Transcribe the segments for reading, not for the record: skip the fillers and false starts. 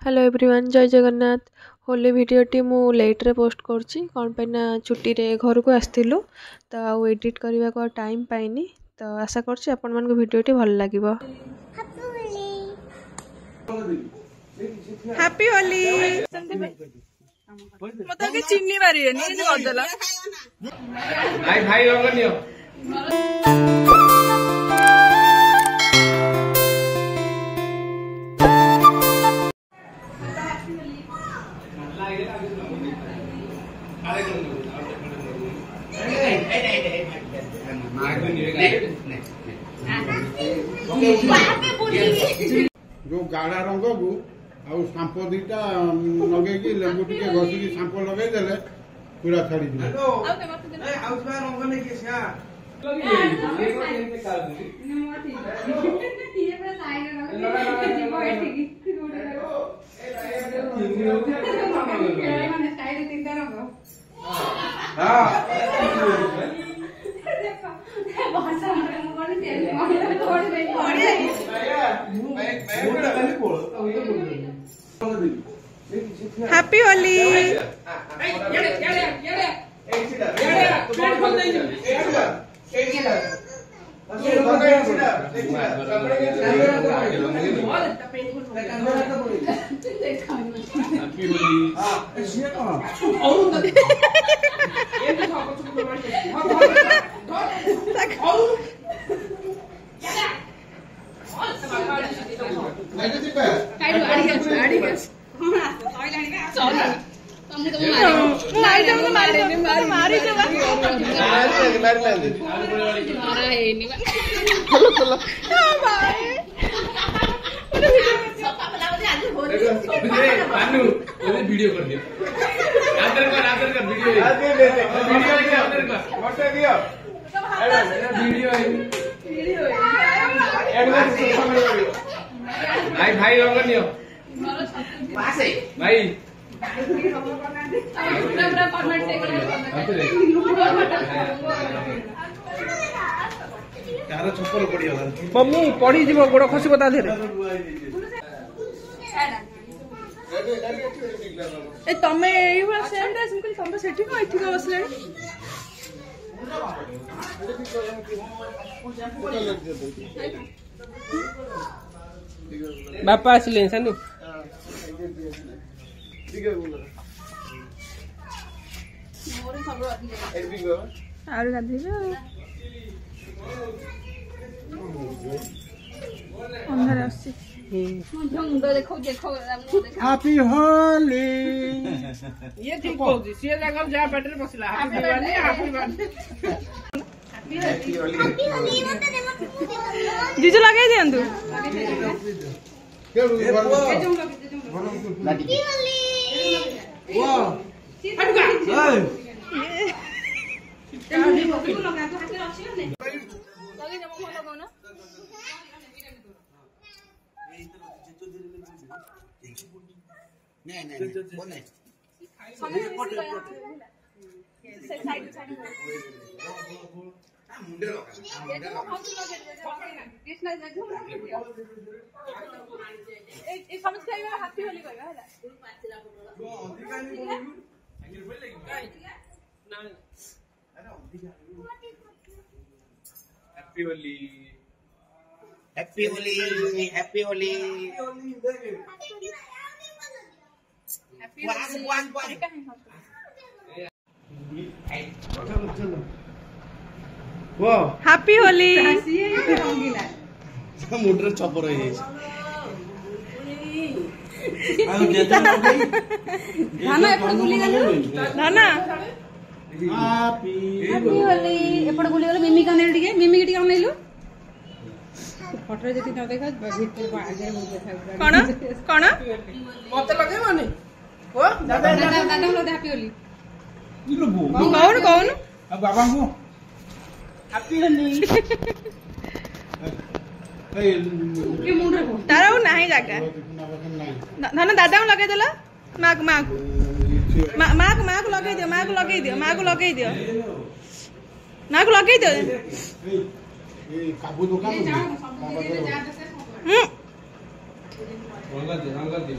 Hello everyone, जय जगन्नाथ। होली वीडियोटी मु late रे पोस्ट करछि कोन पे ना छुट्टी रे घर को आस्थिलु तो आउ एडिट करबा को टाइम पाइनी। तो आशा करछि अपन मन को वीडियोटी भल लागिबो। हैप्पी होली। मत के चिन्नी मारिए नी कर देला भाई भाई रंग नियो जो गाढ़ा रंग को आउ सांप दीटा लगे कि लेंबू टिके घसी कि सांप लगे देले पूरा छाड़ी दिले रंग नहीं के सा हैप्पी होली। वीडियो कर दियो आदर कर वीडियो भाई भाई रंग नियो भाई छप्पर पड़ी मम्मी पड़ी जीव गोड़ खसिब ता देरे ए तमे एई वाला सेम ड्रेस मुकल तमे सेठी को एठी को बसले बापा आसिले सानू आरु गाधीबे अंधार आसी हैप्पी होली ये ठीक होजी से जगह जा बैटरी बसला हैप्पी दिवाली हैप्पी बर्थडे जीजू लगे दियंतु happy Holi happy Holi happy Holi happy Holi मुंडर छपर हो जाई धाना एपड़ गुली गलो धाना हैप्पी होली एपड़ गुली गलो मिमी का नेल टिके मिमी टिके नेलु फोटो जति न देखा भीतर आगे हो देखा कोन कोन मत लगे माने ओ दादा लोग हैप्पी होली कौन कौन अब बाबा को हैप्पी होली के मुंडरे को तारा नाही जागा धन दादा को लगे देला मां को लगे दियो मां को लगे दियो काबू दुकान रंगा दे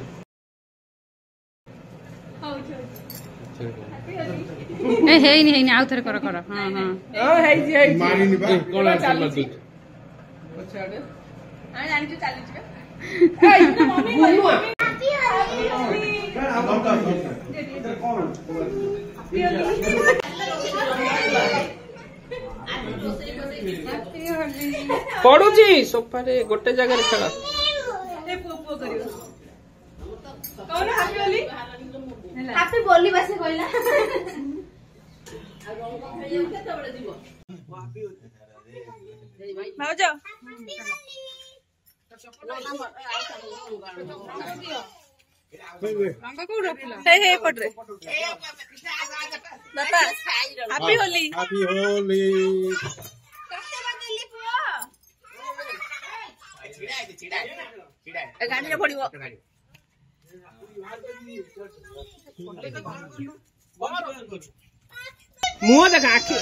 ହେଇନି ହେଇନି ଆଉ ଥରେ କର କର। ହଁ ହଁ ମାରିନି ବା ପଡୁଛି ସୋଫାରେ ଗୋଟେ ଜାଗାରେ ଖେଳ। ହାପି ବୋଲି ବାସେ କହିଲା ଭାଉଜ हे पटरे बापा हैप्पी होली हैप्पी होली गाड़ी रे पड़िबो मुंह देख आखि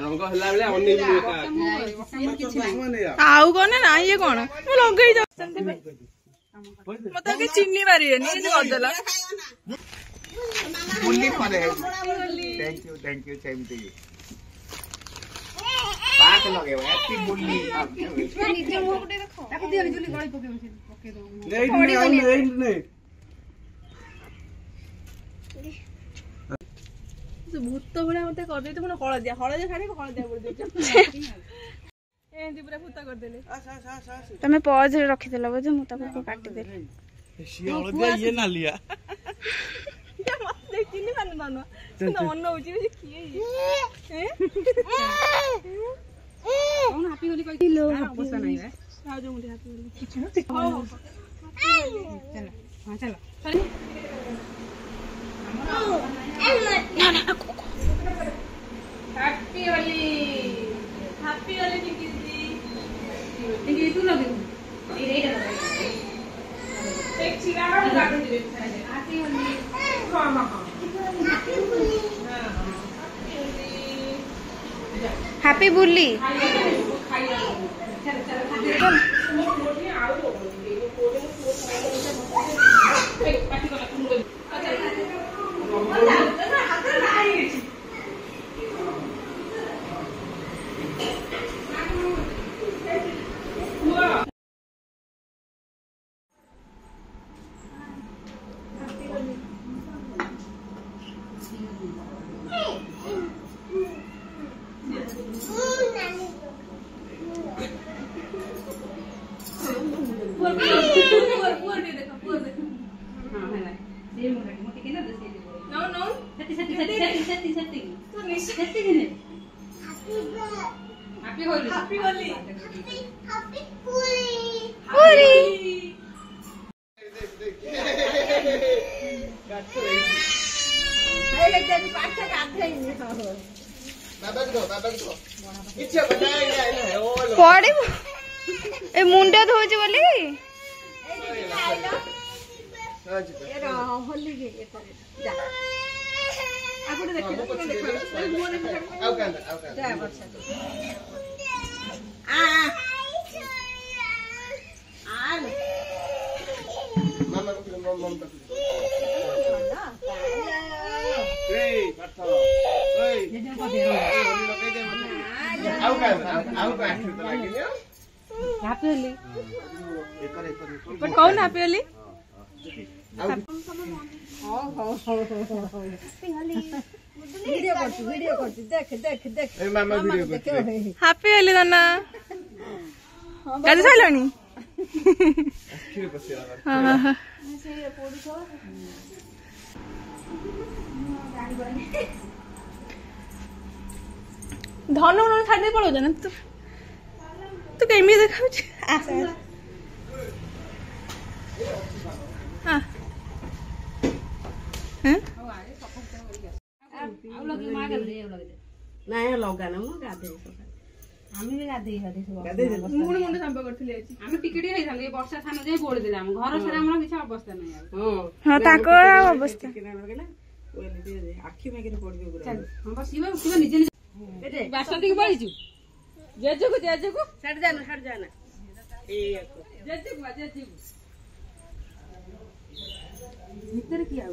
रंग हला बेले अनेक आउ कौन ना ये कौन लगे मत चिन्नी मारे करदेला thank you same to you बात लगे हैप्पी बुल्ली निजे मुंह गुटे देखो ताको दियो जुली गळी पके दो भूत भलिया मते कर देते मन हळदिया खाली हळदिया बोल देते एंदी पूरा भूत कर देले तमे पॉज रे रखि देला बजे मु ताको काटि देले हळदिया ये ना लिया मत देखिनी मान मानो न मन होची जे किए ये कौन हैप्पी होली कहि लो अवस्था नहीं है आ जो मुझे हैप्पी होली चलो हां चलो हैप्पी होली टिकी दी टिकी तू लगे ए रेडा लगे एक चिरागा काट दे हैप्पी होली हां हां हैप्पी बुल्ली पड़े ए मुंडा धोज बोली कौन हैप्पी होली वीडियो करती देख देख देख मामा वीडियो करती हैप्पी होली नाना गाड़ी साइलानी हां धन उन छाड़ दे पड़ो ना तू तू केमी देखा हां नहीं लगा ना मु गाधे आमे भी गाधे सब मुंड मुंड संपर्क करथिले आमे टिकेटी हे थाले वर्षा थान जे बोल देला हम घर सारा हमर किछ अवस्था नहीं यार हां ताको अवस्था आखी में के पड़ गयो चल हम बस सीबा निजे निजे बासा दिख पड़ी छु जेजू को छड़ जाना जेजू भीतर किया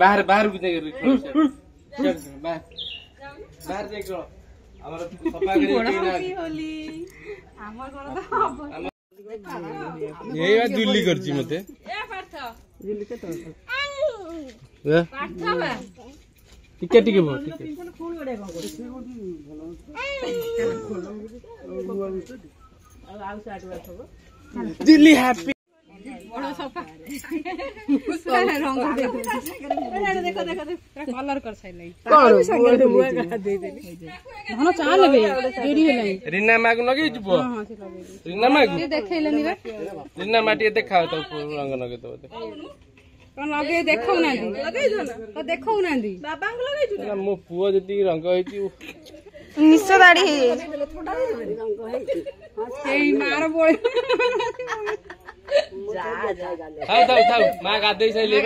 बाहर बाहर को जाके बाहर बाहर जाके हमर सफा करे होली हमर घर तो ये जुल्ली करची मते ए पार्थ जुल्ली के तो पार्थ बा टिके टिके बो टिके दिल्ली हैप्पी बड़ा सफा रंग देखो कलर कर साइले धन चा लेबे देरी हेलाई रीना माग लगे जबो हां से लगे रीना माग देखैलेनी बा रीना माटी देखाओ तो रंग लगे तो कौन लगे देखौ ना लगे जो ना तो देखौ ना दी बाबा को लगे जो मो पुओ जति रंग होइची निश्चय दाढ़ी एई मार बोल थाउ थाउ मां गादै छैले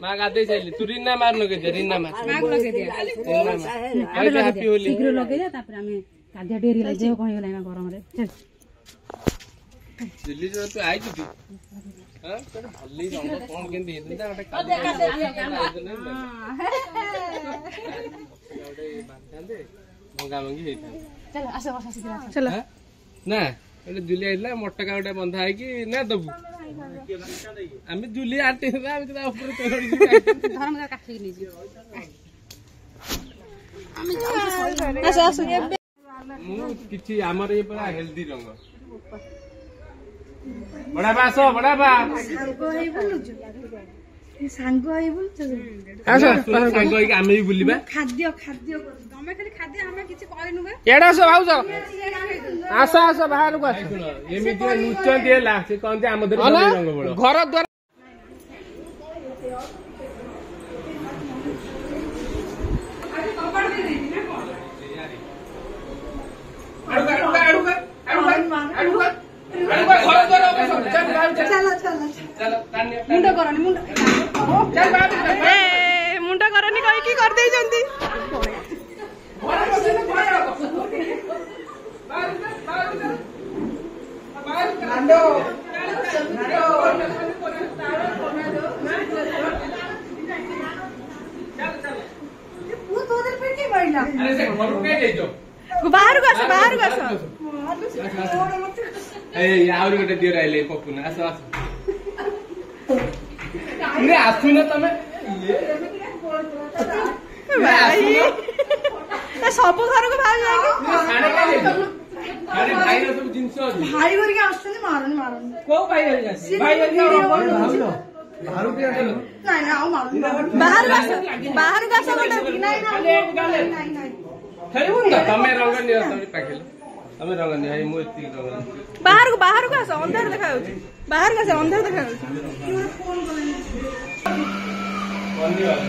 मां गादै छैले तू रीना मार लगे दे रीना मार माग लगे दिया रीना मार हैप्पी होली शीघ्र लगे जा तापर हमें कादिया डेरी लगे जे कहि गेलै ना गरम रे चल दिल्ली जो तू आई थी हां तो भल्ली रंग कोन केन दे दिंदा ओटे बांधे मंगा मंगी हेता चल आसे बसा शीघ्र चलो ना एटे जुली आइला मोटका ओटे बंधा है कि ना दबु आमे जुली आटे ना आमे ता ऊपर चढ़ी धर्म का काठी नि जी आसो आसो मु किछि हमर ए पूरा हेल्दी रंग बड़ा बासो बड़ा बा सांग होई बोलछ आसो सांग होई आमे भी बुलिबा खाद्य तमे खाली खाद्य हमें किछि करिनु बे केडा सो भाउज आसो आसो बाहर को आसो एमिति नुचन देला से कोन जे हमदर रंग बड़ घर द्वार मुंडा करनी मुंडा करनी कहि की कर देई जंती अरे से घर के जेजो बाहर को आसो ए यावरी गोटे दियो राइले पपुना आसो आसो ने आसु ना तमे भाई सब घर को भाग जाएगी साडे का जेजो अरे भाई रे सब जिंस अछि भाई घर के आसने मारन को भाई हरि जासी भाई हरि भाउलो बाहर के आसो नहीं ना आओ मारन बाहर का आसो नहीं खेलबुन तमे रंग नियो तमे पाखेल तमे रंग नियो हे मु एति रंग बाहर को आसो अंधार देखा होची बाहर का आसो अंधार देखा होची फोन कोनी वाला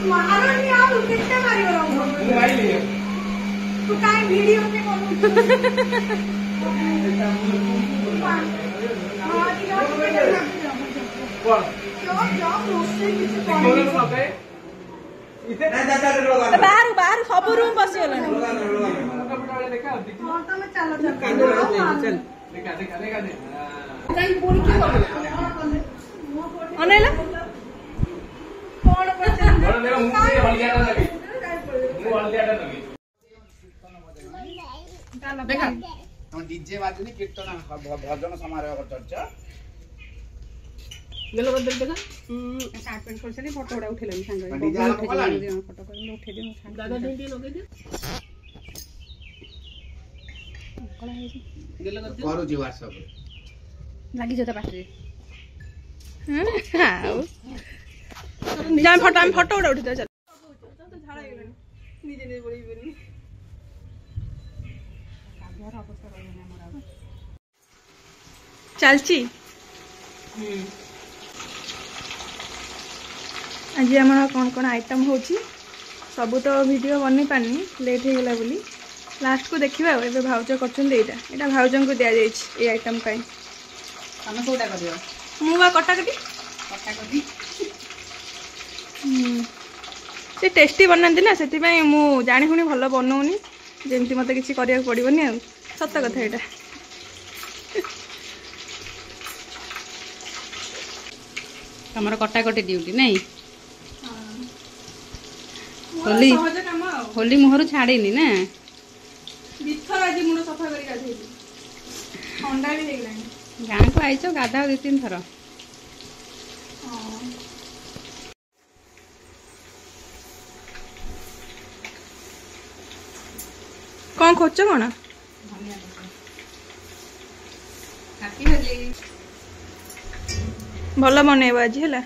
मारन आओ कितने मारियो रंग मु भाई लियो तू काई वीडियो में बाहर सब रूम बसी अनेला हम डीजे बाजनी कीर्तन भजन समारोह चर्चा गेलो बदल देखा कार्ड पेंट करछनी फोटो उडा उठेलनी संग डीजे आलो कलानी फोटो कर उठे दे दादा ढेंटी लगे दे कला है गेलो कर करू जी व्हाट्सएप लागी जता पाटे हां जा फोटो उडा उठी चल तो झाड़ा गेलन निजे निजे बड़ी बनी घर अवस्था रहने हमरा चलची आज आम कौन कौन आइटम होची सबू तो वीडियो बनी पानी लेट हो गला बोली लास्ट को देखा भाउज कर भाउज को दि जाइए ये आइटम कहीं ତମେ କୋଉଟା କରିବ? ମୁଁ ବା କଟାକଟି କଟାକଟି ସେ ଟେଷ୍ଟି ବନାନ୍ତି ନା, ସେଥିପାଇଁ ମୁଁ ଜାଣିଶୁଣି ଭଲ ବନଉନି, ଯେମିତି ମୋତେ କିଛି କରିବାକୁ ପଡ଼ିବନି ଆଉ। ସତ କଥା ଏଇଟା। ତମର କଟାକଟି ଡ୍ୟୁଟି ନାଇଁ? ସହଜ କାମ ଆଉ। ହୋଲି ମୁହଁରୁ ଛାଡ଼ିନି ନା? ଦିଥର ଆଜି ମୁଣ୍ଡ ସଫା କରି ଗାଧେଇଲି, ଥଣ୍ଡା ବି ହେଇଗଲାଣି। ଗାଁକୁ ଆଇଛ ଗାଧାଅ 2-3 ଥର। କ'ଣ ଖୋଜ କ'ଣ? ଭଲ ବନେଇବ ଆଜି ହେଲା।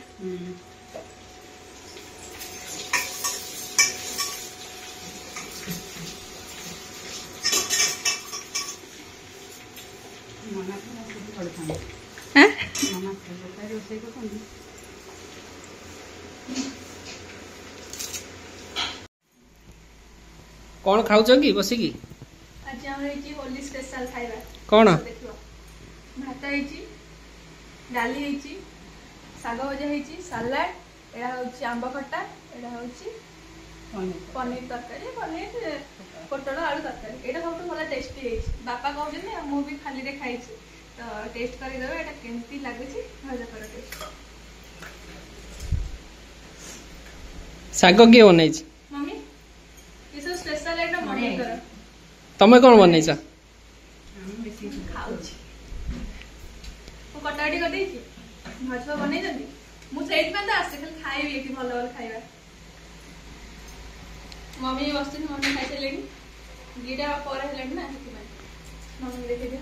कौन खाऊच कि बसिकी? आज ଆମର ହେଇଛି ହୋଲି ସ୍ପେଶାଲ ଖାଇବା। कौन? ଦେଖିବ, ଭାତ ହେଇଛି, ଡାଲି ହେଇଛି, ଶାଗ ଭଜା ହେଇଛି, ସାଲାଡ, ଏଇଟା ହେଉଛି ଆମ୍ବ ଖଟା, ଏଇଟା ହେଉଛି ପନିର ତରକାରୀ, ପନିର ପୋଟଳ ଆଳୁ ତରକାରୀ। ଏଇଟା ସବୁଠୁ ଭଲ ଟେଷ୍ଟି ହେଇଛି। ବାପା କହୁଛନ୍ତି, ଆଉ ମୁଁ ବି ଖାଲିରେ ଖାଇଛି, ତ ଟେଷ୍ଟ କରିଦେବେ ଏଇଟା କେମିତି ଲାଗୁଛି। ଭାଉଜ କର ଟେଷ୍ଟ। साग किए बनई? मम्मी ये सब स्पेशल आइटम मम्मी करो। तमे कौन बनई? खाऊची ମୁଁ କଟାକଟି କରିଦେଇଛି, ଭାଉଜ ବନେଇଛନ୍ତି। ମୁଁ ସେଇଥିପାଇଁ ତ ଆସିଛି, ଖାଲି ଖାଇବି ଏଠି ଭଲ ଭଲ ଖାଇବା। ମମି ବସିଛନ୍ତି, ମମି ଖାଇସାରିଲେଣି, 2ଟା ପରେ ହେଲାଣି ନା, ସେଥିପାଇଁ ମମି ଦେଖେଇଦିଅ।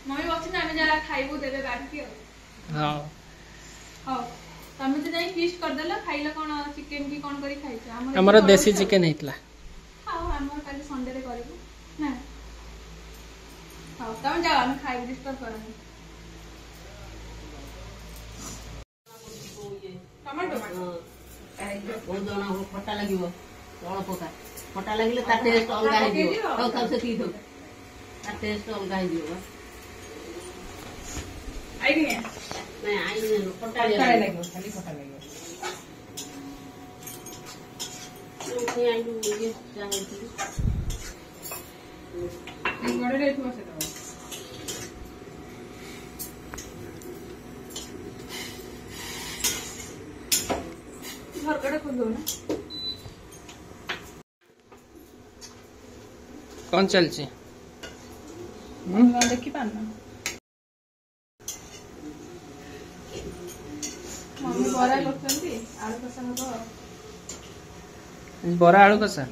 ମମି ବସିଛନ୍ତି, ଆମେ ଯାହା ଖାଇବୁ ଦେବେ ବାଢ଼ିକି ଆଉ। ହଉ ତମେ ତ ଯାଇ ଫିଷ୍ଟ କରିଦେଲ, ଖାଇଲ କ'ଣ ଚିକେନ କି କ'ଣ କରି ଖାଇଛ? ଆମର ଦେଶୀ ଚିକେନ ହେଇଥିଲା। ହଉ ଆମର କାଲି ସଣ୍ଡେରେ କରିବୁ ନା। ହଉ ତମେ ଯାଅ, ଆମେ ଖାଇବୁ, ଡିଷ୍ଟର୍ବ କରନି। ଟମାଟୋ ଖଟା ଲାଗିବ, ଅଳ୍ପ ଖଟା ଲାଗିଲେ ତା ଟେଷ୍ଟ ଅଲଗା ହେଇଯିବ। ସେତିକି ଥାଉ, ତା ଟେଷ୍ଟ ଅଲଗା ହେଇଯିବ। ଆଇଗିନିଆ ନାଇଁ ଆଇନ ଖଟା ଲାଗିବ, ଖାଲି ଖଟା ଲାଗିବ। ଝରକାଟା ଖୋଲିଦଉ ନା। कौन चलची? ଦେଖି ପାରୁନ? ମମି ବରା କରୁଛନ୍ତି, ଆଳୁ କଷା ହବ। बरा आलू कसा?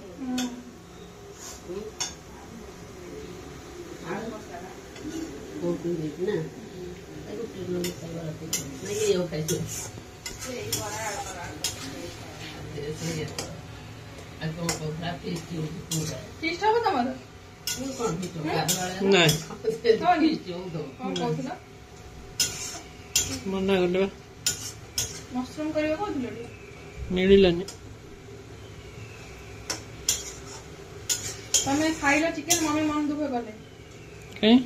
ଫିଷ୍ଟ ହବ ତମର? ନାଇଁ କ'ଣ କହୁଥିଲ? ମନା କଲେ ବା, ମସରୁମ କରିବା କହୁଥିଲ ଟିକେ। ମିଳିଲାନି। ତମେ ଖାଇଲ ଚିକେନ, ମମି ମନ ଦୁଃଖ କଲେ। କାଇଁ?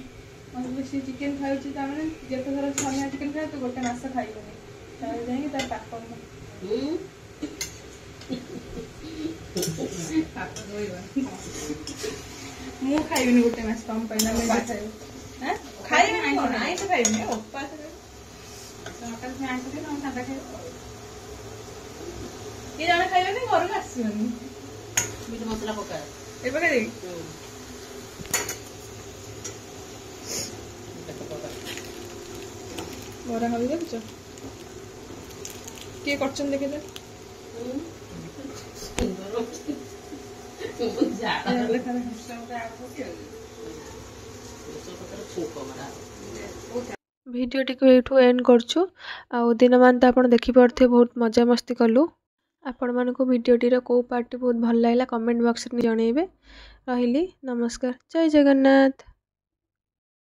ସେ ଚିକେନ ଖାଉଛି, ତାମାନେ ଯେତେଥର ଛାନିଆ ଚିକେନ ଖାଏ ତୁ ଗୋଟେ ମାସ ଖାଇବନି, ତାହେଲେ ଯାଇକି ତାର ପାପ। ମୁଁ ଖାଇବିନି ଗୋଟେ ମାସ ତମ ପାଇଁ, ନା ଖାଇବି ଖାଇବିନି, ଆଇଁଷ ଖାଇବିନି, ଉପାସ କିଏ ଜଣେ ଖାଇବେନି, ଘରକୁ ଆସିବନି। ମିଟ୍ ମସଲା ପକାଏ, ଏ ପକାଇ ବରା ଖାଲି ଦେଖୁଛ କିଏ କରୁଛନ୍ତି ଦେଖିଲେ। ভিডিওটি ଏଇଠୁ ଏଣ୍ଡ କରୁଛୁ। ଆଉ ଦିନମାନ ତ ଆପଣ ଦେଖିପାରୁଥିବେ ବହୁତ ମଜାମସ୍ତି କଲୁ। ଆପଣମାନଙ୍କୁ ଭିଡ଼ିଓଟିର କେଉଁ ପାର୍ଟଟି ବହୁତ ଭଲ ଲାଗିଲା କମେଣ୍ଟ ବକ୍ସରେ ଜଣାଇବେ। ରହିଲି, ନମସ୍କାର, ଜୟ ଜଗନ୍ନାଥ।